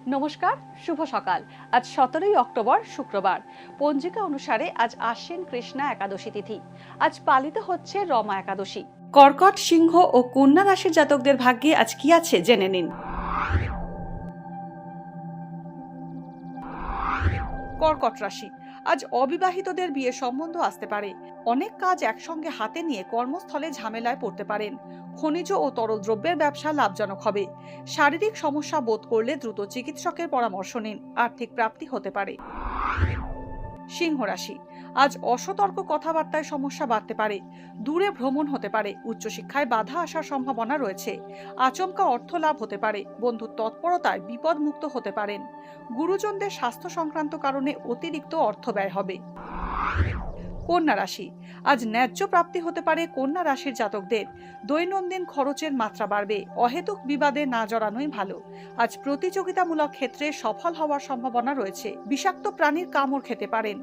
নমস্কার, শুভ সকাল। আজ 17ই অক্টোবর শুক্রবার। পঞ্জিকা অনুসারে আজ আশ্বিন কৃষ্ণা একাদশী তিথি। আজ পালিত হচ্ছে রমা একাদশী। কর্কট, সিংহ ও কন্যা রাশির জাতকদের ভাগ্যে আজ কি আছে জেনে নিন। কর্কট রাশি, আজ অবিবাহিতদের বিয়ে সম্বন্ধ আসতে পারে। অনেক কাজ একসঙ্গে হাতে নিয়ে কর্মস্থলে ঝামেলায় পড়তে পারেন। খনিজ ও তরল দ্রব্যের ব্যবসা লাভজনক হবে। শারীরিক সমস্যা বোধ করলে দ্রুত চিকিৎসকের পরামর্শ নিন। আর্থিক প্রাপ্তি হতে পারে। সিংহ রাশি, আজ অসতর্ক কথাবার্তায় সমস্যা বাড়তে পারে। দূরে ভ্রমণ হতে পারে। উচ্চশিক্ষায় বাধা আসার সম্ভাবনা রয়েছে। আচমকা অর্থ লাভ হতে পারে। বন্ধুর তৎপরতায় বিপদ মুক্ত হতে পারেন। গুরুজনদের স্বাস্থ্য সংক্রান্ত কারণে অতিরিক্ত অর্থ ব্যয় হবে। কন্যা রাশি, আজ ন্যায্য প্রাপ্তি হতে পারে কন্যা রাশির জাতকদের। দৈনন্দিন খরচের মাত্রা বাড়বে। অহেতুক বিবাদে না জড়ানোই ভালো। আজ প্রতিযোগিতামূলক ক্ষেত্রে সফল হওয়ার সম্ভাবনা রয়েছে। বিষাক্ত প্রাণীর কামড় খেতে পারেন।